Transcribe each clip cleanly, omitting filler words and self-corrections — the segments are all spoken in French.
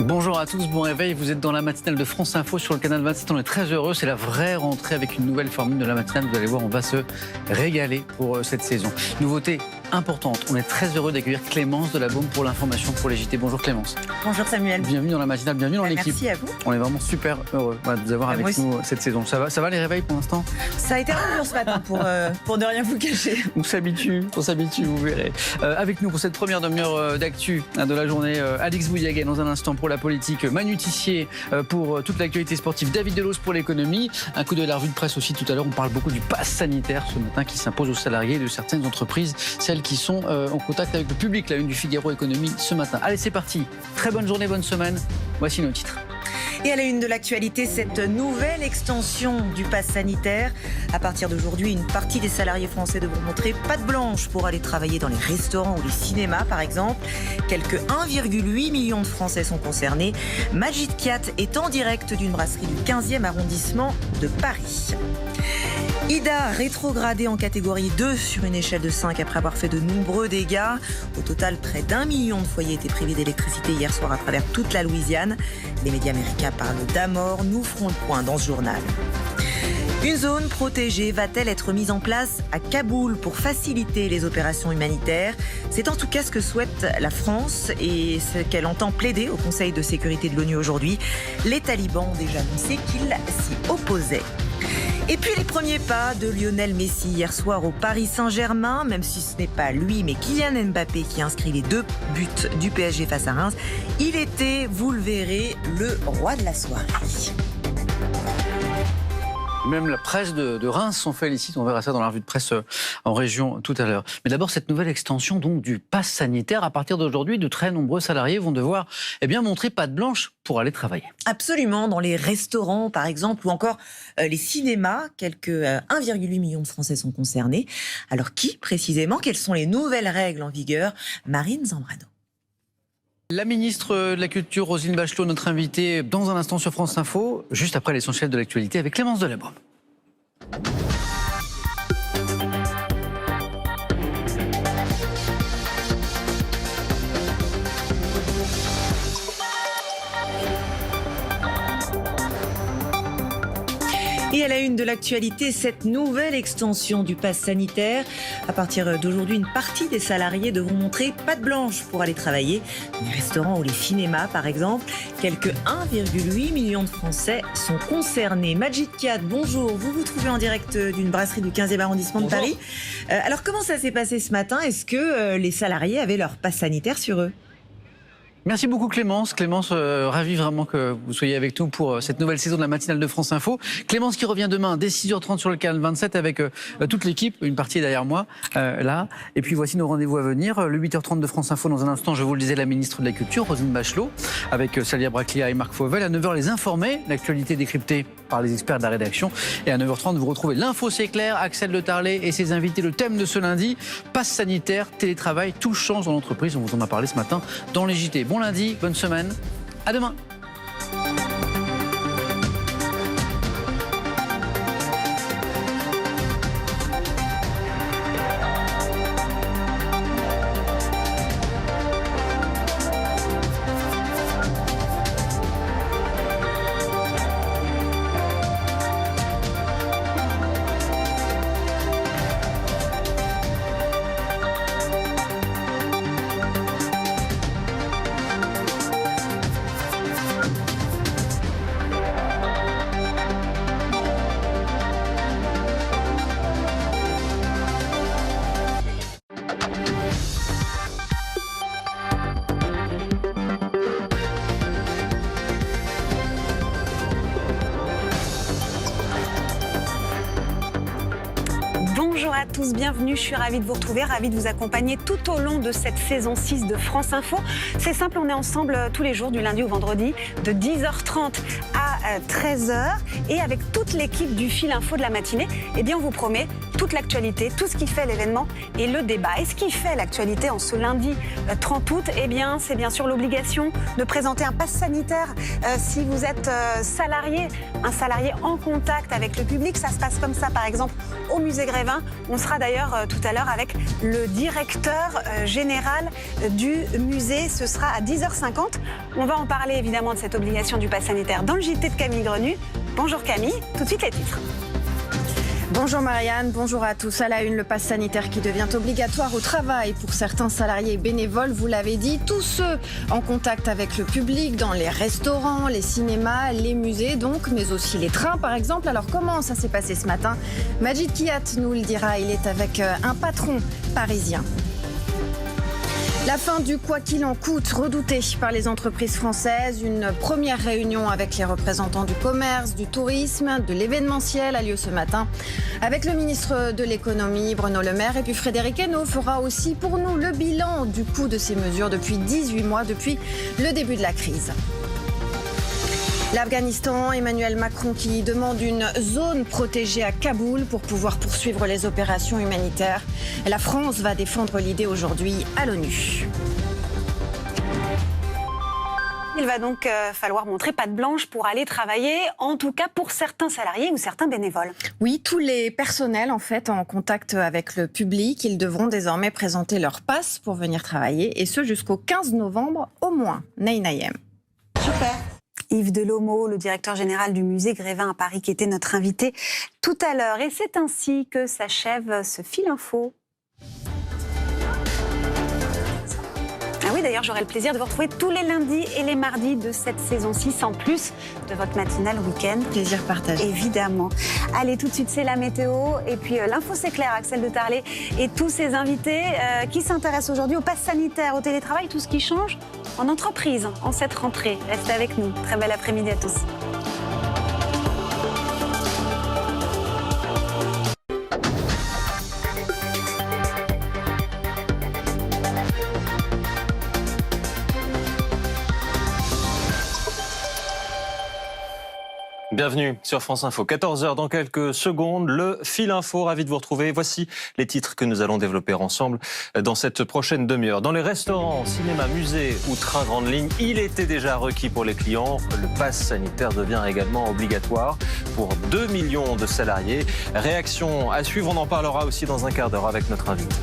Bonjour à tous, bon réveil, vous êtes dans la matinale de France Info sur le canal 27, on est très heureux, c'est la vraie rentrée avec une nouvelle formule de la matinale, vous allez voir, on va se régaler pour cette saison. Nouveauté importante, on est très heureux d'accueillir Clémence de la Baume pour l'information pour les JT. Bonjour Clémence. Bonjour Samuel. Bienvenue dans la matinale, bienvenue dans l'équipe. Merci à vous. On est vraiment super heureux de vous avoir avec nous cette saison. Ça va les réveils pour l'instant? Ça a été un jour ce matin pour ne rien vous cacher. On s'habitue, vous verrez. Avec nous pour cette première demi-heure d'actu de la journée, Alix Bouillaguet dans un instant pour la politique, Manu Tissier pour toute l'actualité sportive, David Delos pour l'économie. Un coup de la revue de presse aussi tout à l'heure, on parle beaucoup du pass sanitaire ce matin qui s'impose aux salariés de certaines entreprises, celles qui sont en contact avec le public. La une du Figaro Économie ce matin. Allez, c'est parti. Très bonne journée, bonne semaine. Voici nos titres. Et à la une de l'actualité, cette nouvelle extension du pass sanitaire. À partir d'aujourd'hui, une partie des salariés français devront montrer patte blanche pour aller travailler dans les restaurants ou les cinémas, par exemple. Quelques 1,8 million de Français sont concernés. Majid Kiat est en direct d'une brasserie du 15e arrondissement de Paris. Ida rétrogradée en catégorie 2 sur une échelle de 5 après avoir fait de nombreux dégâts. Au total, près d'1 million de foyers étaient privés d'électricité hier soir à travers toute la Louisiane. Les médias américains parlent d'Amor. Nous ferons le point dans ce journal. Une zone protégée va-t-elle être mise en place à Kaboul pour faciliter les opérations humanitaires? C'est en tout cas ce que souhaite la France et ce qu'elle entend plaider au Conseil de sécurité de l'ONU aujourd'hui. Les talibans ont déjà annoncé qu'ils s'y opposaient. Et puis les premiers pas de Lionel Messi hier soir au Paris Saint-Germain, même si ce n'est pas lui mais Kylian Mbappé qui a inscrit les 2 buts du PSG face à Reims. Il était, vous le verrez, le roi de la soirée. Même la presse de Reims s'en félicite, on verra ça dans la revue de presse en région tout à l'heure. Mais d'abord, cette nouvelle extension donc, du pass sanitaire. À partir d'aujourd'hui, de très nombreux salariés vont devoir montrer patte blanche pour aller travailler. Absolument, dans les restaurants par exemple, ou encore les cinémas, quelques 1,8 million de Français sont concernés. Alors qui précisément? Quelles sont les nouvelles règles en vigueur? Marine Zambrano. La ministre de la Culture, Roselyne Bachelot, notre invitée dans un instant sur France Info, juste après l'essentiel de l'actualité avec Clémence de la Baume. Et à la une de l'actualité, cette nouvelle extension du pass sanitaire. À partir d'aujourd'hui, une partie des salariés devront montrer patte blanche pour aller travailler dans les restaurants ou les cinémas, par exemple. Quelques 1,8 million de Français sont concernés. Majid Kiat, bonjour. Vous vous trouvez en direct d'une brasserie du 15e arrondissement de Paris. Alors, comment ça s'est passé ce matin? Est-ce que les salariés avaient leur pass sanitaire sur eux? Merci beaucoup Clémence. Clémence, ravi vraiment que vous soyez avec nous pour cette nouvelle saison de la matinale de France Info. Clémence qui revient demain dès 6h30 sur le canal 27 avec toute l'équipe. Une partie est derrière moi, là. Et puis voici nos rendez-vous à venir. Le 8h30 de France Info dans un instant, je vous le disais, la ministre de la Culture, Roselyne Bachelot, avec Salia Braclia et Marc Fauvel. À 9h, les informés, l'actualité décryptée par les experts de la rédaction. Et à 9h30, vous retrouvez l'info, c'est clair, Axel de Tarlet et ses invités. Le thème de ce lundi, passe sanitaire, télétravail, tout change dans l'entreprise. On vous en a parlé ce matin dans les JT. Bon lundi, bonne semaine, à demain. Bonjour à tous, bienvenue, je suis ravie de vous retrouver, ravie de vous accompagner tout au long de cette saison 6 de France Info. C'est simple, on est ensemble tous les jours du lundi au vendredi de 10h30 à 13h et avec toute l'équipe du fil info de la matinée, eh bien on vous promet toute l'actualité, tout ce qui fait l'événement et le débat. Et ce qui fait l'actualité en ce lundi 30 août, eh bien, c'est bien sûr l'obligation de présenter un pass sanitaire si vous êtes salarié, un salarié en contact avec le public. Ça se passe comme ça, par exemple, au musée Grévin. On sera d'ailleurs tout à l'heure avec le directeur général du musée. Ce sera à 10h50. On va en parler évidemment de cette obligation du pass sanitaire dans le JT de Camille Grenu. Bonjour Camille, tout de suite les titres. Bonjour Marianne, bonjour à tous. À la une, le pass sanitaire qui devient obligatoire au travail pour certains salariés bénévoles, vous l'avez dit, tous ceux en contact avec le public, dans les restaurants, les cinémas, les musées donc, mais aussi les trains par exemple. Alors comment ça s'est passé ce matin? Majid Kiyat nous le dira, il est avec un patron parisien. La fin du quoi qu'il en coûte, redouté par les entreprises françaises. Une première réunion avec les représentants du commerce, du tourisme, de l'événementiel a lieu ce matin avec le ministre de l'économie, Bruno Le Maire. Et puis Frédéric Hainaut fera aussi pour nous le bilan du coût de ces mesures depuis 18 mois, depuis le début de la crise. L'Afghanistan, Emmanuel Macron qui demande une zone protégée à Kaboul pour pouvoir poursuivre les opérations humanitaires. La France va défendre l'idée aujourd'hui à l'ONU. Il va donc falloir montrer patte blanche pour aller travailler, en tout cas pour certains salariés ou certains bénévoles. Oui, tous les personnels en fait en contact avec le public, ils devront désormais présenter leur passe pour venir travailler et ce jusqu'au 15 novembre au moins. Nayem. Super. Yves Delomo, le directeur général du musée Grévin à Paris, qui était notre invité tout à l'heure. Et c'est ainsi que s'achève ce fil info. Ah oui, d'ailleurs, j'aurai le plaisir de vous retrouver tous les lundis et les mardis de cette saison 6, en plus de votre matinale week-end. Plaisir partagé. Évidemment. Allez, tout de suite, c'est la météo. Et puis, l'info, c'est clair, Axel de Tarlet et tous ses invités qui s'intéressent aujourd'hui au pass sanitaire, au télétravail, tout ce qui change en entreprise, en cette rentrée. Restez avec nous. Très bel après-midi à tous. Bienvenue sur France Info, 14h dans quelques secondes, le fil info, ravi de vous retrouver. Voici les titres que nous allons développer ensemble dans cette prochaine demi-heure. Dans les restaurants, cinéma, musées ou trains grande ligne, il était déjà requis pour les clients. Le pass sanitaire devient également obligatoire pour 2 millions de salariés. Réaction à suivre, on en parlera aussi dans un quart d'heure avec notre invité.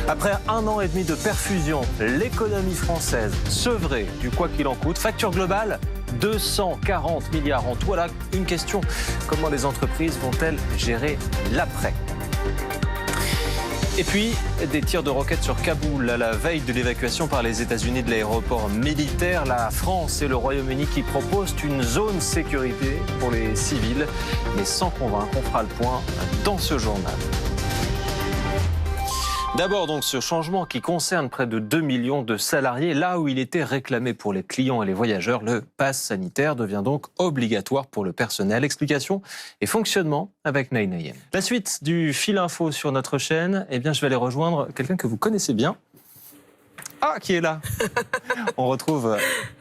Après 1 an et demi de perfusion, l'économie française sevrée du quoi qu'il en coûte, facture globale 240 milliards en tout. Voilà une question, comment les entreprises vont-elles gérer l'après ? Et puis, des tirs de roquettes sur Kaboul à la veille de l'évacuation par les États-Unis de l'aéroport militaire. La France et le Royaume-Uni qui proposent une zone sécurité pour les civils, mais sans convaincre. On fera le point dans ce journal. D'abord donc ce changement qui concerne près de 2 millions de salariés. Là où il était réclamé pour les clients et les voyageurs, le pass sanitaire devient donc obligatoire pour le personnel. Explication et fonctionnement avec Nayem. La suite du fil info sur notre chaîne, eh bien je vais aller rejoindre quelqu'un que vous connaissez bien. Ah, qui est là. On retrouve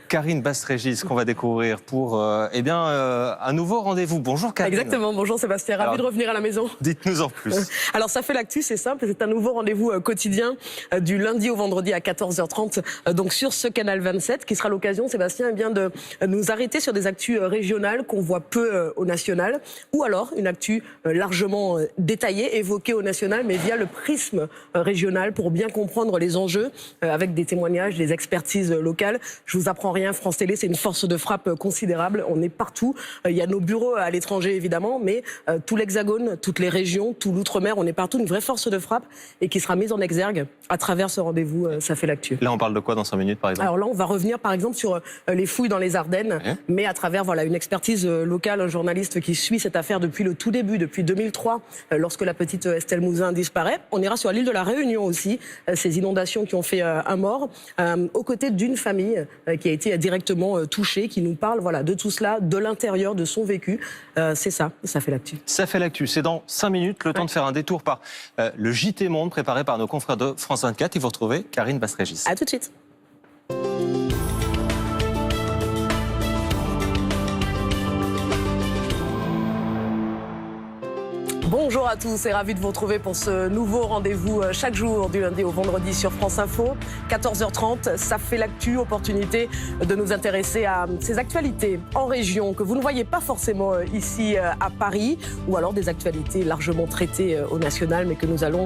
Karine Bastrégis qu'on va découvrir pour un nouveau rendez-vous. Bonjour Karine. Exactement, bonjour Sébastien, ravi de revenir à la maison. Dites-nous en plus. Alors ça fait l'actu, c'est simple, c'est un nouveau rendez-vous quotidien du lundi au vendredi à 14h30 donc sur ce canal 27 qui sera l'occasion Sébastien de nous arrêter sur des actus régionales qu'on voit peu au national ou alors une actu largement détaillée, évoquée au national mais via le prisme régional pour bien comprendre les enjeux avec des témoignages, des expertises locales. Je vous apprends rien, France Télé, c'est une force de frappe considérable. On est partout. Il y a nos bureaux à l'étranger, évidemment, mais tout l'Hexagone, toutes les régions, tout l'Outre-mer, on est partout. Une vraie force de frappe et qui sera mise en exergue à travers ce rendez-vous. Ça fait l'actu. Là, on parle de quoi dans 5 minutes, par exemple ? Alors là, on va revenir, par exemple, sur les fouilles dans les Ardennes, mais à travers une expertise locale, un journaliste qui suit cette affaire depuis le tout début, depuis 2003, lorsque la petite Estelle Mouzin disparaît. On ira sur l'île de la Réunion aussi, ces inondations qui ont fait un mort, aux côtés d'une famille qui a été directement touchée, qui nous parle de tout cela, de l'intérieur, de son vécu. C'est ça fait l'actu. Ça fait l'actu, c'est dans 5 minutes, le temps de faire un détour par le JT Monde préparé par nos confrères de France 24 et vous retrouvez Karine Bastrégis. À tout de suite. Bonjour à tous et ravi de vous retrouver pour ce nouveau rendez-vous chaque jour du lundi au vendredi sur France Info. 14h30, ça fait l'actu, opportunité de nous intéresser à ces actualités en région que vous ne voyez pas forcément ici à Paris ou alors des actualités largement traitées au national mais que nous allons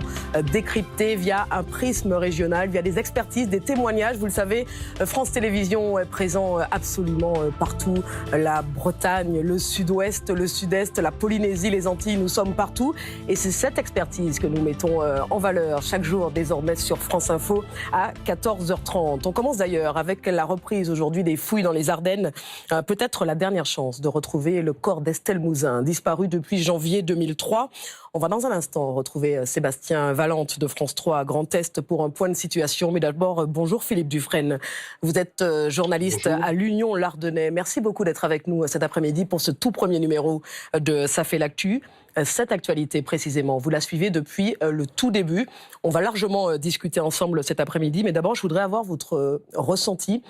décrypter via un prisme régional, via des expertises, des témoignages. Vous le savez, France Télévisions est présent absolument partout. La Bretagne, le Sud-Ouest, le Sud-Est, la Polynésie, les Antilles, nous sommes partout. Et c'est cette expertise que nous mettons en valeur chaque jour désormais sur France Info à 14h30. On commence d'ailleurs avec la reprise aujourd'hui des fouilles dans les Ardennes. Peut-être la dernière chance de retrouver le corps d'Estelle Mouzin, disparu depuis janvier 2003. On va dans un instant retrouver Sébastien Valente de France 3 à Grand Est pour un point de situation. Mais d'abord, bonjour Philippe Dufresne. Vous êtes journaliste à l'Union Lardonnais. Merci beaucoup d'être avec nous cet après-midi pour ce tout premier numéro de Ça fait l'actu. Cette actualité précisément, vous la suivez depuis le tout début. On va largement discuter ensemble cet après-midi, mais d'abord je voudrais avoir votre ressenti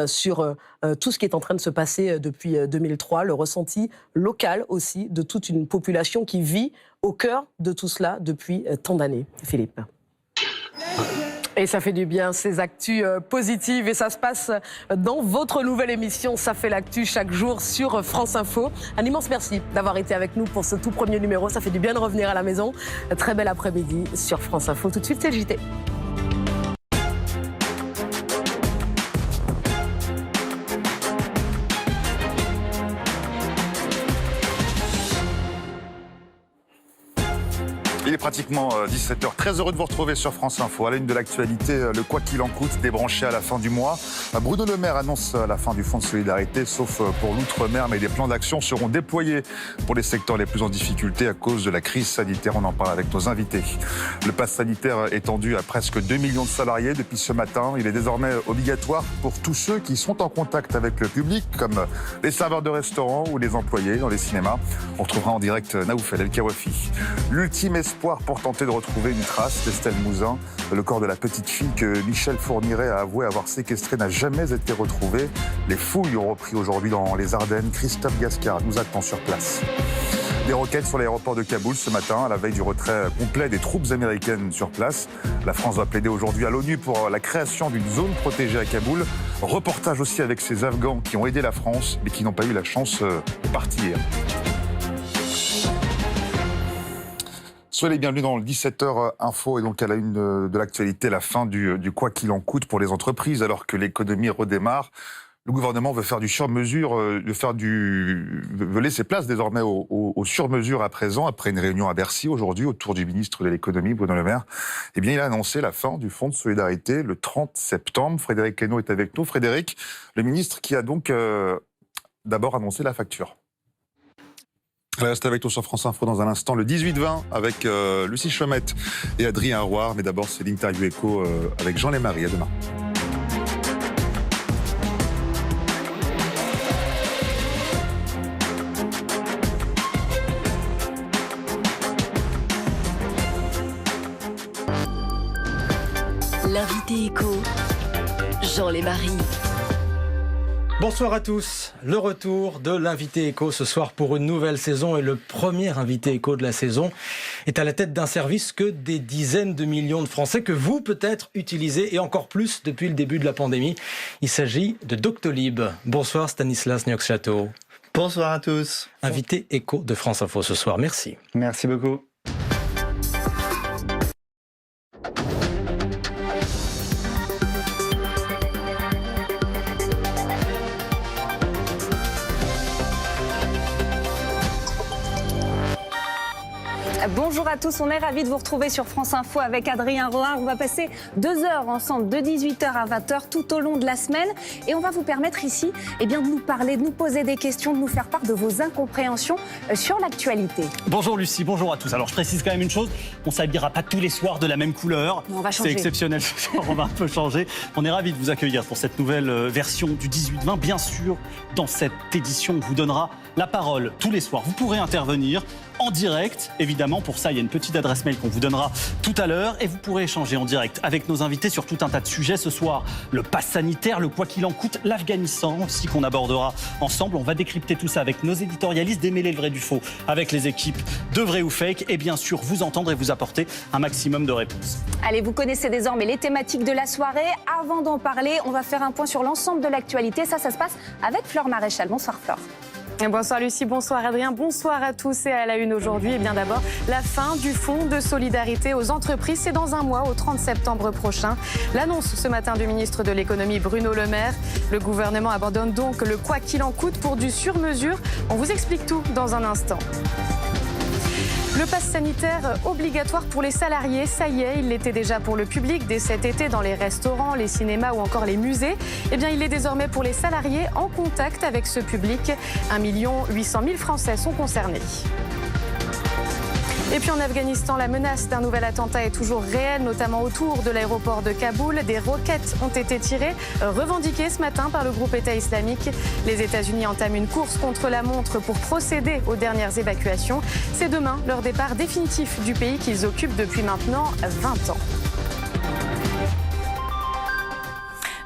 sur tout ce qui est en train de se passer depuis 2003, le ressenti local aussi de toute une population qui vit au cœur de tout cela depuis tant d'années. Philippe. Et ça fait du bien, ces actus positives. Et ça se passe dans votre nouvelle émission, Ça fait l'actu, chaque jour sur France Info. Un immense merci d'avoir été avec nous pour ce tout premier numéro. Ça fait du bien de revenir à la maison. Très bel après-midi sur France Info. Tout de suite, c'est le JT. Il est pratiquement 17h. Très heureux de vous retrouver sur France Info. À la une de l'actualité, le quoi qu'il en coûte débranché à la fin du mois. Bruno Le Maire annonce la fin du fonds de solidarité, sauf pour l'outre-mer, mais des plans d'action seront déployés pour les secteurs les plus en difficulté à cause de la crise sanitaire. On en parle avec nos invités. Le pass sanitaire étendu à presque 2 millions de salariés depuis ce matin. Il est désormais obligatoire pour tous ceux qui sont en contact avec le public, comme les serveurs de restaurants ou les employés dans les cinémas. On retrouvera en direct Naoufel El Kawafi. L'ultime espoir pour tenter de retrouver une trace d'Estelle Mouzin. Le corps de la petite fille que Michel Fourniret a avoué avoir séquestré n'a jamais été retrouvé. Les fouilles ont repris aujourd'hui dans les Ardennes. Christophe Gascard nous attend sur place. Des roquettes sur l'aéroport de Kaboul ce matin, à la veille du retrait complet des troupes américaines sur place. La France va plaider aujourd'hui à l'ONU pour la création d'une zone protégée à Kaboul. Reportage aussi avec ces Afghans qui ont aidé la France mais qui n'ont pas eu la chance de partir. Soyez les bienvenus dans le 17h Info et donc à la une de l'actualité, la fin du quoi qu'il en coûte pour les entreprises alors que l'économie redémarre. Le gouvernement veut faire du sur-mesure, veut laisser place désormais aux sur-mesures à présent, après une réunion à Bercy aujourd'hui autour du ministre de l'économie, Bruno Le Maire. Eh bien, il a annoncé la fin du fonds de solidarité le 30 septembre. Frédéric Queneau est avec nous. Frédéric, le ministre qui a donc d'abord annoncé la facture. Reste avec nous sur France Info dans un instant, le 18-20 avec Lucie Chomette et Adrien Roire. Mais d'abord, c'est l'interview écho avec Jean Lémarie. À demain. L'invité écho, Jean Lémarie. Bonsoir à tous, le retour de l'invité écho ce soir pour une nouvelle saison et le premier invité écho de la saison est à la tête d'un service que des dizaines de millions de Français que vous peut-être utilisez et encore plus depuis le début de la pandémie. Il s'agit de Doctolib. Bonsoir Stanislas Niox-Château. Bonsoir à tous. Invité écho de France Info ce soir, merci. Merci beaucoup. Bonjour à tous, on est ravis de vous retrouver sur France Info avec Adrien Roard. On va passer 2 heures ensemble de 18h à 20h tout au long de la semaine et on va vous permettre ici de nous parler, de nous poser des questions, de nous faire part de vos incompréhensions sur l'actualité. Bonjour Lucie, bonjour à tous. Alors je précise quand même une chose, on ne s'habillera pas tous les soirs de la même couleur. On va changer. C'est exceptionnel ce soir, on va un peu changer. On est ravis de vous accueillir pour cette nouvelle version du 18-20. Bien sûr, dans cette édition, on vous donnera la parole tous les soirs. Vous pourrez intervenir en direct, évidemment. événement. Pour ça, il y a une petite adresse mail qu'on vous donnera tout à l'heure et vous pourrez échanger en direct avec nos invités sur tout un tas de sujets ce soir. Le pass sanitaire, le quoi qu'il en coûte, l'Afghanistan aussi qu'on abordera ensemble. On va décrypter tout ça avec nos éditorialistes, démêler le vrai du faux avec les équipes de Vrai ou Fake et bien sûr vous entendre et vous apporter un maximum de réponses. Allez, vous connaissez désormais les thématiques de la soirée. Avant d'en parler, on va faire un point sur l'ensemble de l'actualité. Ça se passe avec Flore Maréchal. Bonsoir Flore. Bonsoir Lucie, bonsoir Adrien, bonsoir à tous et à la une aujourd'hui. Et bien d'abord, la fin du fonds de solidarité aux entreprises, c'est dans un mois, au 30 septembre prochain. L'annonce ce matin du ministre de l'économie Bruno Le Maire. Le gouvernement abandonne donc le quoi qu'il en coûte pour du sur-mesure. On vous explique tout dans un instant. Le pass sanitaire obligatoire pour les salariés, ça y est, il l'était déjà pour le public dès cet été dans les restaurants, les cinémas ou encore les musées. Eh bien, il est désormais pour les salariés en contact avec ce public. 1 800 000 Français sont concernés. Et puis en Afghanistan, la menace d'un nouvel attentat est toujours réelle, notamment autour de l'aéroport de Kaboul. Des roquettes ont été tirées, revendiquées ce matin par le groupe État islamique. Les États-Unis entament une course contre la montre pour procéder aux dernières évacuations. C'est demain leur départ définitif du pays qu'ils occupent depuis maintenant 20 ans.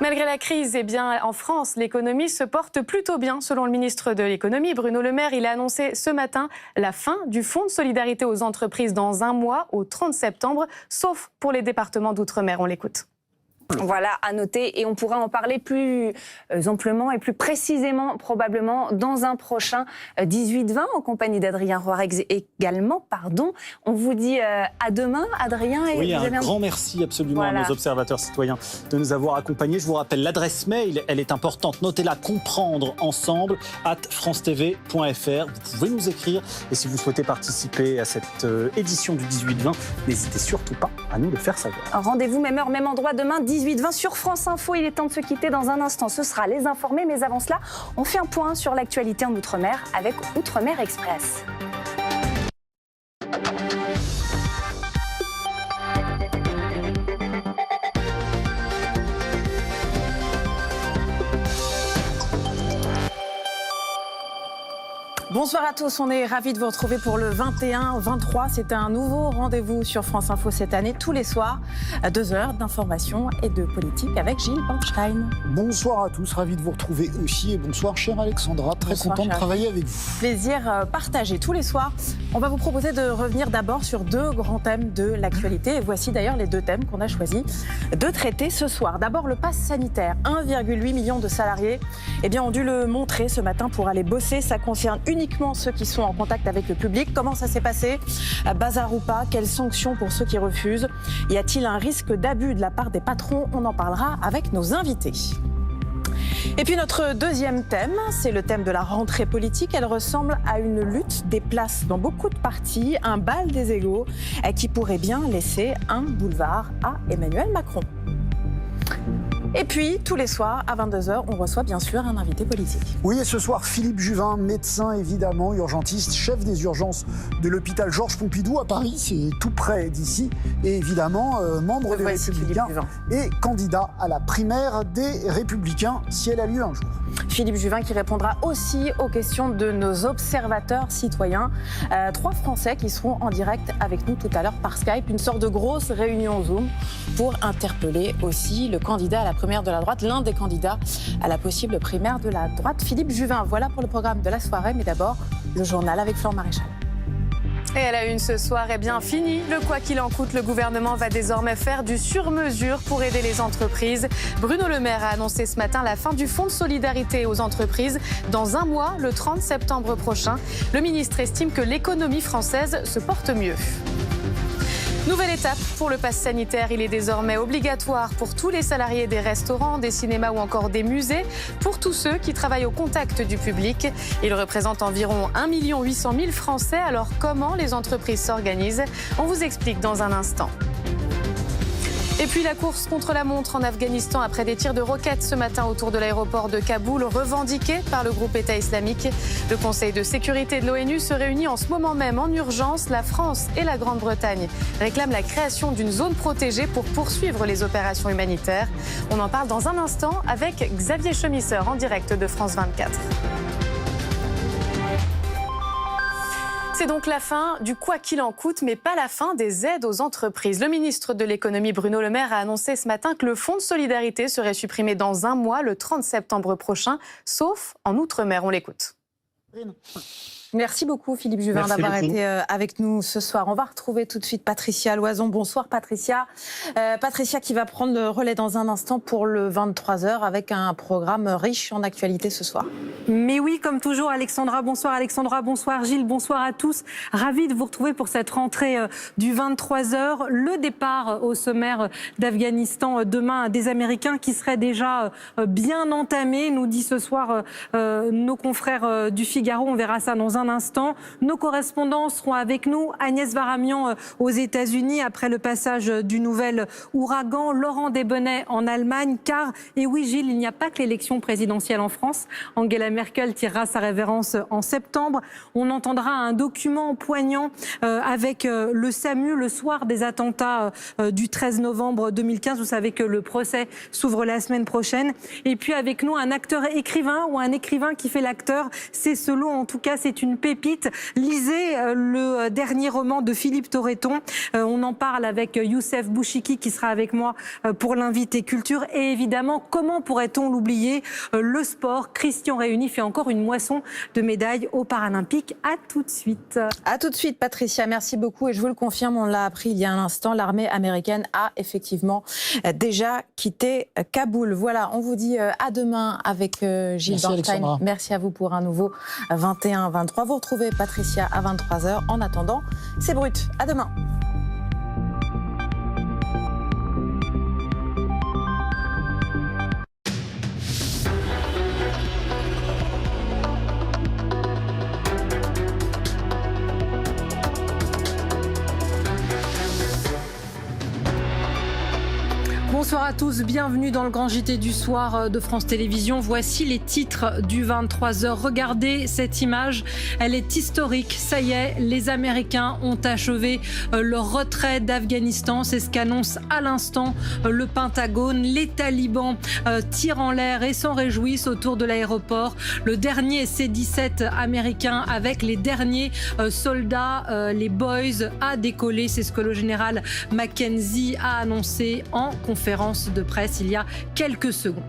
Malgré la crise, eh bien, en France, l'économie se porte plutôt bien. Selon le ministre de l'économie, Bruno Le Maire, il a annoncé ce matin la fin du fonds de solidarité aux entreprises dans un mois, au 30 septembre, sauf pour les départements d'outre-mer. On l'écoute. Voilà, à noter, et on pourra en parler plus amplement et plus précisément probablement dans un prochain 18-20 en compagnie d'Adrien Roirex également. On vous dit à demain, Adrien. Et oui, vous avez un grand merci absolument à nos observateurs citoyens de nous avoir accompagnés. Je vous rappelle l'adresse mail, elle est importante. Notez-la, comprendre ensemble @francetv.fr. Vous pouvez nous écrire et si vous souhaitez participer à cette édition du 18-20, n'hésitez surtout pas à nous le faire savoir. Rendez-vous même heure, même endroit demain 18-20 sur France Info. Il est temps de se quitter dans un instant. Ce sera Les Informés. Mais avant cela, on fait un point sur l'actualité en Outre-mer avec Outre-mer Express. Bonsoir à tous, on est ravis de vous retrouver pour le 21-23. C'est un nouveau rendez-vous sur France Info cette année, tous les soirs, à 2 heures d'information et de politique avec Gilles Bornstein. Bonsoir à tous, ravi de vous retrouver aussi et bonsoir chère Alexandra, très content de travailler avec vous. Plaisir partagé tous les soirs. On va vous proposer de revenir d'abord sur 2 grands thèmes de l'actualité et voici d'ailleurs les 2 thèmes qu'on a choisi de traiter ce soir. D'abord le pass sanitaire, 1,8 million de salariés ont dû le montrer ce matin pour aller bosser. Ça concerne uniquement ceux qui sont en contact avec le public. Comment ça s'est passé? Bazar ou pas? Quelles sanctions pour ceux qui refusent? Y a-t-il un risque d'abus de la part des patrons? On en parlera avec nos invités. Et puis notre deuxième thème, c'est le thème de la rentrée politique. Elle ressemble à une lutte des places dans beaucoup de partis, un bal des égos qui pourrait bien laisser un boulevard à Emmanuel Macron. Et puis, tous les soirs, à 22h, on reçoit bien sûr un invité politique. Oui, et ce soir, Philippe Juvin, médecin évidemment, urgentiste, chef des urgences de l'hôpital Georges Pompidou à Paris, c'est tout près d'ici, et évidemment membre des Républicains et candidat à la primaire des Républicains, si elle a lieu un jour. Philippe Juvin qui répondra aussi aux questions de nos observateurs citoyens. 3 Français qui seront en direct avec nous tout à l'heure par Skype, une sorte de grosse réunion Zoom pour interpeller aussi le candidat à la primaire de la droite, l'un des candidats à la possible primaire de la droite, Philippe Juvin. Voilà pour le programme de la soirée, mais d'abord le journal avec Flore Maréchal. Et à la une ce soir, fini le quoi qu'il en coûte. Le gouvernement va désormais faire du sur-mesure pour aider les entreprises. Bruno Le Maire a annoncé ce matin la fin du fonds de solidarité aux entreprises dans un mois, le 30 septembre prochain. Le ministre estime que l'économie française se porte mieux. Nouvelle étape pour le pass sanitaire. Il est désormais obligatoire pour tous les salariés des restaurants, des cinémas ou encore des musées, pour tous ceux qui travaillent au contact du public. Il représente environ 1 800 000 Français. Alors comment les entreprises s'organisent? On vous explique dans un instant. Et puis la course contre la montre en Afghanistan après des tirs de roquettes ce matin autour de l'aéroport de Kaboul, revendiqué par le groupe État islamique. Le Conseil de sécurité de l'ONU se réunit en ce moment même en urgence. La France et la Grande-Bretagne réclament la création d'une zone protégée pour poursuivre les opérations humanitaires. On en parle dans un instant avec Xavier Chemisseur en direct de France 24. C'est donc la fin du quoi qu'il en coûte, mais pas la fin des aides aux entreprises. Le ministre de l'économie Bruno Le Maire a annoncé ce matin que le fonds de solidarité serait supprimé dans un mois, le 30 septembre prochain, sauf en Outre-mer. On l'écoute. Merci beaucoup Philippe Juvin d'avoir été avec nous ce soir. On va retrouver tout de suite Patricia Loison. Bonsoir Patricia. Patricia qui va prendre le relais dans un instant pour le 23h avec un programme riche en actualité ce soir. Mais oui, comme toujours Alexandra. Bonsoir Alexandra, bonsoir Gilles, bonsoir à tous. Ravi de vous retrouver pour cette rentrée du 23h. Le départ au sommaire d'Afghanistan demain des Américains qui serait déjà bien entamé, nous dit ce soir nos confrères du Figaro. On verra ça dans un instant. Nos correspondants seront avec nous. Agnès Varamian aux États-Unis après le passage du nouvel ouragan. Laurent Desbonnets en Allemagne. Car, et oui Gilles, il n'y a pas que l'élection présidentielle en France. Angela Merkel tirera sa révérence en septembre. On entendra un document poignant avec le SAMU le soir des attentats du 13 novembre 2015. Vous savez que le procès s'ouvre la semaine prochaine. Et puis avec nous un acteur-écrivain ou un écrivain qui fait l'acteur. C'est Solo, en tout cas c'est une pépite. Lisez le dernier roman de Philippe Torreton. On en parle avec Youssef Bouchiki qui sera avec moi pour l'invité culture. Et évidemment, comment pourrait-on l'oublier, le sport. Christian Réuni fait encore une moisson de médailles aux Paralympiques. À tout de suite. À tout de suite Patricia, merci beaucoup. Et je vous le confirme, on l'a appris il y a un instant, l'armée américaine a effectivement déjà quitté Kaboul. Voilà, on vous dit à demain avec Gilles Dorstein. Merci à vous pour un nouveau 21-23. Vous retrouvez Patricia à 23h. En attendant, c'est Brut. À demain. Bonsoir à tous, bienvenue dans le grand JT du soir de France Télévisions. Voici les titres du 23h. Regardez cette image, elle est historique. Ça y est, les Américains ont achevé leur retrait d'Afghanistan. C'est ce qu'annonce à l'instant le Pentagone. Les talibans tirent en l'air et s'en réjouissent autour de l'aéroport. Le dernier C-17 américain avec les derniers soldats, les Boys, a décollé. C'est ce que le général Mackenzie a annoncé en conférence de presse il y a quelques secondes.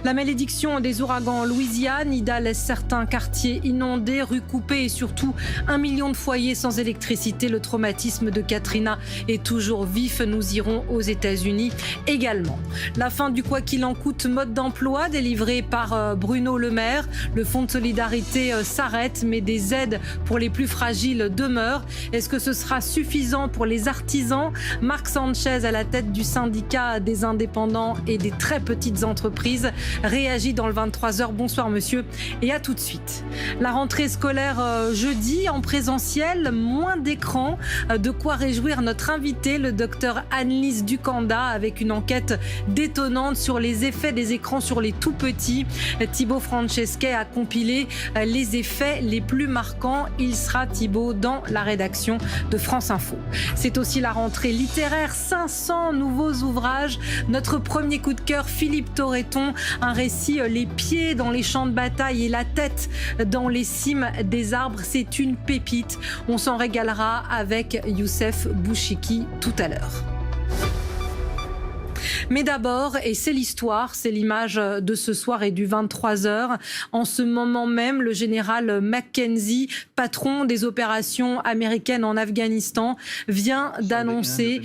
La malédiction des ouragans en Louisiane, Ida laisse certains quartiers inondés, rues coupées et surtout 1 million de foyers sans électricité. Le traumatisme de Katrina est toujours vif. Nous irons aux États-Unis également. La fin du quoi qu'il en coûte mode d'emploi délivré par Bruno Le Maire. Le fonds de solidarité s'arrête, mais des aides pour les plus fragiles demeurent. Est-ce que ce sera suffisant pour les artisans? Marc Sanchez, à la tête du syndicat des indépendants et des très petites entreprises, réagit dans le 23h. Bonsoir monsieur et à tout de suite. La rentrée scolaire jeudi en présentiel, moins d'écran. De quoi réjouir notre invité, le docteur Anne-Lise Ducanda, avec une enquête détonnante sur les effets des écrans sur les tout-petits. Thibaut Francesquet a compilé les effets les plus marquants. Il sera, Thibaut, dans la rédaction de France Info. C'est aussi la rentrée littéraire, 500 nouveaux ouvrages. Notre premier coup de cœur, Philippe Torreton, un récit les pieds dans les champs de bataille et la tête dans les cimes des arbres. C'est une pépite. On s'en régalera avec Youssef Bouchiki tout à l'heure. Mais d'abord, et c'est l'histoire, c'est l'image de ce soir et du 23h, en ce moment même, le général Mackenzie, patron des opérations américaines en Afghanistan, vient d'annoncer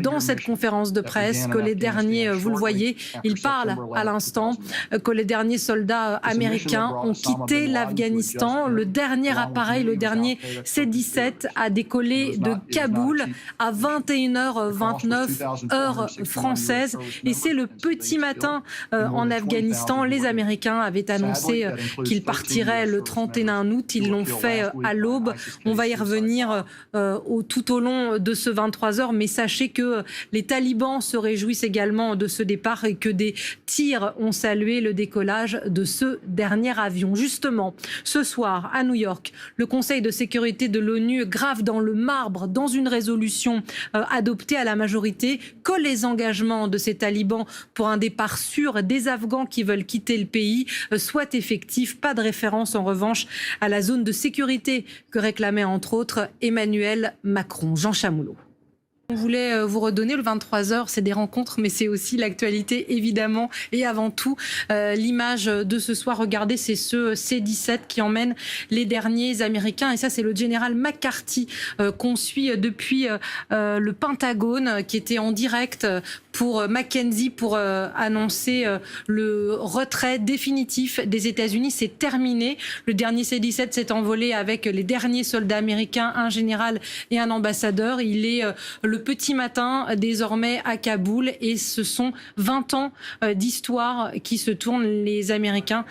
dans cette conférence de presse que les derniers, vous le voyez, il parle à l'instant, que les derniers soldats américains ont quitté l'Afghanistan. Le dernier appareil, le dernier C-17 a décollé de Kaboul à 21h29 heure française. Et c'est le petit matin en Afghanistan. Les Américains avaient annoncé qu'ils partiraient le 31 août. Ils l'ont fait à l'aube. On va y revenir tout au long de ce 23h. Mais sachez que les talibans se réjouissent également de ce départ et que des tirs ont salué le décollage de ce dernier avion. Justement, ce soir, à New York, le Conseil de sécurité de l'ONU grave dans le marbre, dans une résolution adoptée à la majorité, que les engagements de ces talibans pour un départ sûr des Afghans qui veulent quitter le pays soit effectif. Pas de référence en revanche à la zone de sécurité que réclamait entre autres Emmanuel Macron. Jean Chamoulot. On voulait vous redonner le 23h, c'est des rencontres, mais c'est aussi l'actualité, évidemment, et avant tout, l'image de ce soir, regardez, c'est ce C-17 qui emmène les derniers Américains, et ça, c'est le général McCarthy qu'on suit depuis le Pentagone, qui était en direct pour Mackenzie pour annoncer le retrait définitif des États-Unis. C'est terminé. Le dernier C-17 s'est envolé avec les derniers soldats américains, un général et un ambassadeur. Il est le petit matin désormais à Kaboul et ce sont 20 ans d'histoire qui se tournent. Les Américains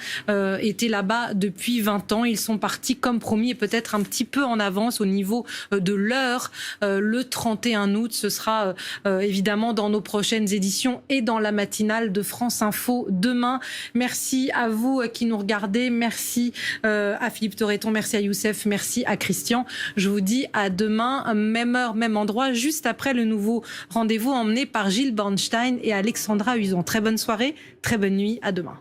étaient là-bas depuis 20 ans. Ils sont partis comme promis et peut-être un petit peu en avance au niveau de l'heure. Le 31 août, ce sera évidemment dans nos prochaines éditions et dans la matinale de France Info demain. Merci à vous qui nous regardez. Merci à Philippe Torreton. Merci à Youssef. Merci à Christian. Je vous dis à demain, même heure, même endroit, juste après le nouveau rendez-vous emmené par Gilles Bornstein et Alexandra Huzon. Très bonne soirée, très bonne nuit. À demain.